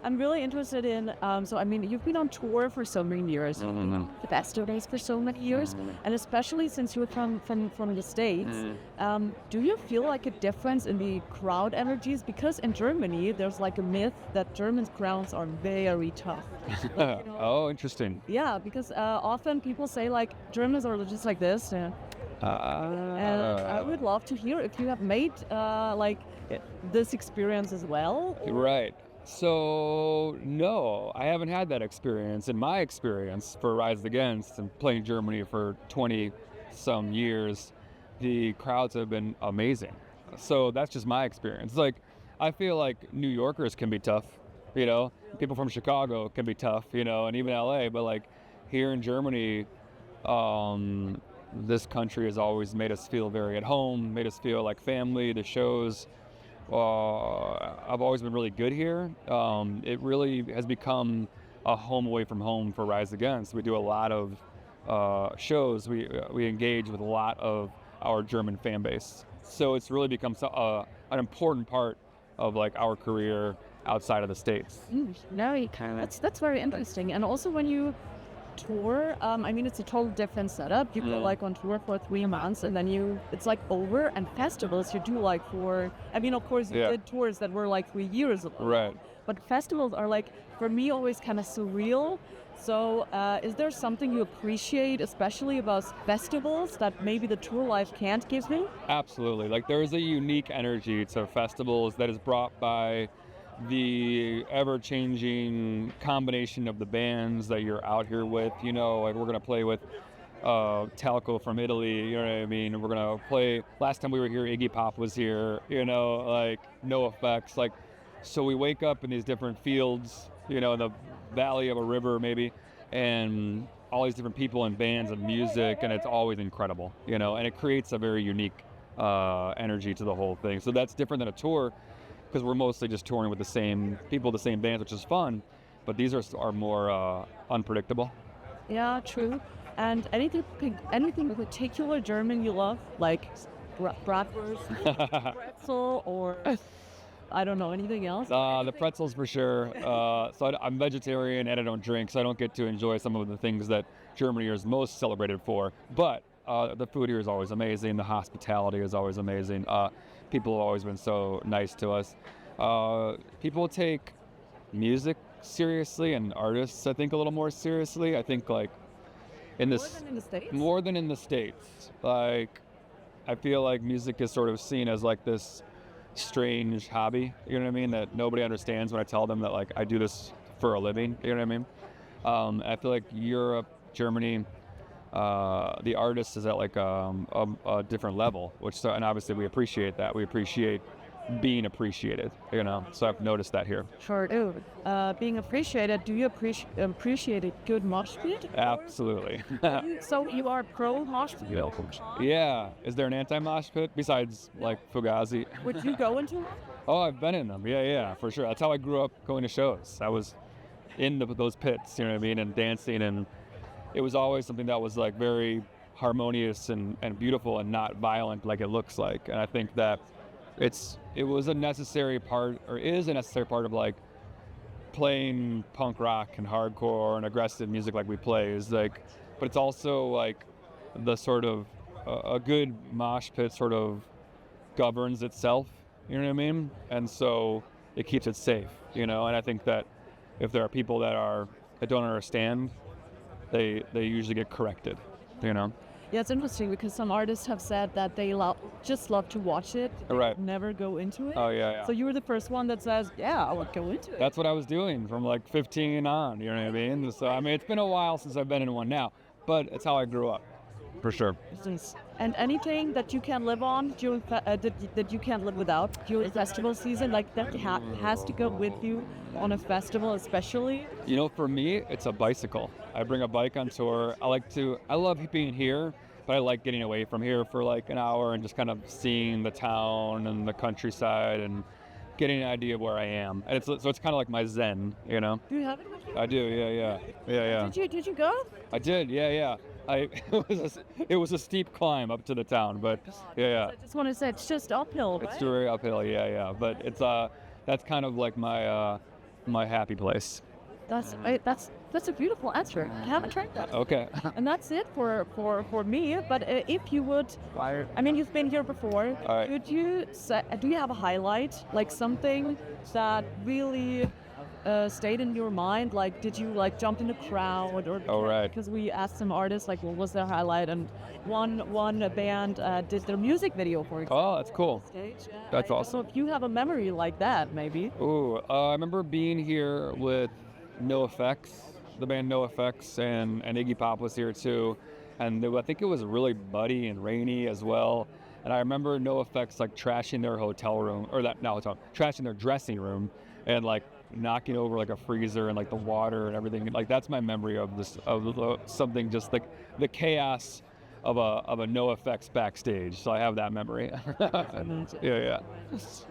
I'm really interested in, so I mean, you've been on tour for so many years, the festivals for so many years, and especially since you're from the States, do you feel like a difference in the crowd energies? Because in Germany, there's like a myth that German crowds are very tough. Like, Oh, interesting. yeah, because often people say like Germans are just like this, and I would love to hear if you have made like this experience as well. Right. So, no, I haven't had that experience. In my experience for Rise Against and playing Germany for 20 some years, the crowds have been amazing. So that's just my experience. Like, I feel like New Yorkers can be tough, people from Chicago can be tough, and even LA, but like here in Germany, this country has always made us feel very at home, made us feel like family. The shows, I've always been really good here. It really has become a home away from home for Rise Against. We do a lot of shows. We engage with a lot of our German fan base. So it's really become an important part of like our career outside of the States. No, that's very interesting. And also when you tour, I mean, it's a total different setup. You go like on tour for 3 months and then it's like over, and festivals you do like for, I mean, of course you did tours that were like 3 years ago. Right. But festivals are like, for me, always kind of surreal. So is there something you appreciate, especially about festivals, that maybe the tour life can't give me? Absolutely. Like there is a unique energy to festivals that is brought by the ever-changing combination of the bands that you're out here with. Like we're going to play with Talco from Italy, you know what I mean? We're going to play, last time we were here, Iggy Pop was here, like No Effects. Like, so we wake up in these different fields, in the valley of a river maybe, and all these different people and bands and music, and it's always incredible, and it creates a very unique energy to the whole thing. So that's different than a tour, because we're mostly just touring with the same people, the same bands, which is fun, but these are more unpredictable. Yeah, true. And anything in particular German you love, like bratwurst, pretzel, or I don't know, anything else? The pretzels for sure. So I'm vegetarian and I don't drink, so I don't get to enjoy some of the things that Germany is most celebrated for. But the food here is always amazing. The hospitality is always amazing. People have always been so nice to us. People take music seriously and artists, I think, a little more seriously. I think like More than in the States? More than in the States. Like, I feel like music is sort of seen as like this strange hobby, you know what I mean, that nobody understands when I tell them that like I do this for a living, you know what I mean. I feel like Europe, Germany, the artist is at like a different level, and obviously we appreciate that. We appreciate being appreciated, so I've noticed that here. Sure do. Being appreciated, do you appreciate a good mosh pit? Absolutely. So you are pro mosh pit? Yeah. Is there an anti-mosh pit besides like Fugazi? Would you go into it? Oh, I've been in them. Yeah, for sure. That's how I grew up going to shows. I was in those pits, you know what I mean, and dancing, and it was always something that was like very harmonious and beautiful and not violent like it looks like. And I think that it was a necessary part, or is a necessary part of like playing punk rock and hardcore and aggressive music like we play, is like, but it's also like the sort of a good mosh pit sort of governs itself, you know what I mean? And so it keeps it safe, and I think that if there are people that don't understand, they usually get corrected, Yeah, it's interesting because some artists have said that they just love to watch it, right? Never go into it. Oh yeah. So you were the first one that says, "Yeah, I would go into it." That's what I was doing from like 15 on. You know what I mean? So I mean, it's been a while since I've been in one now, but it's how I grew up, for sure. And anything that you can live on during that you can't live without during festival season, like that has to go with you on a festival, especially. For me, it's a bicycle. I bring a bike on tour. I love being here, but I like getting away from here for like an hour and just kind of seeing the town and the countryside and getting an idea of where I am. And so it's kind of like my zen, Do you have it with you? I do, yeah. Did you go? I did, yeah. It was a steep climb up to the town, but yeah. I just want to say it's just uphill, right? It's very uphill, yeah. But it's that's kind of like my my happy place. That's a beautiful answer. I haven't tried that. Okay. And that's it for me. But if you would, I mean, you've been here before. All right. Could you say, do you have a highlight, like something that really stayed in your mind? Like, did you like jump in the crowd or? Oh, right. Because we asked some artists like, what was their highlight, and one band did their music video for example. Oh, that's cool. Stage. Yeah, That's I don't awesome. know if you have a memory like that, maybe. Ooh, I remember being here with NoFX, the band NoFX, and Iggy Pop was here too. And I think it was really muddy and rainy as well. And I remember NoFX like trashing their hotel room, or trashing their dressing room, and like knocking over like a freezer and like the water and everything. Like that's my memory of this, something just like the chaos of a NoFX backstage. So I have that memory. Yeah.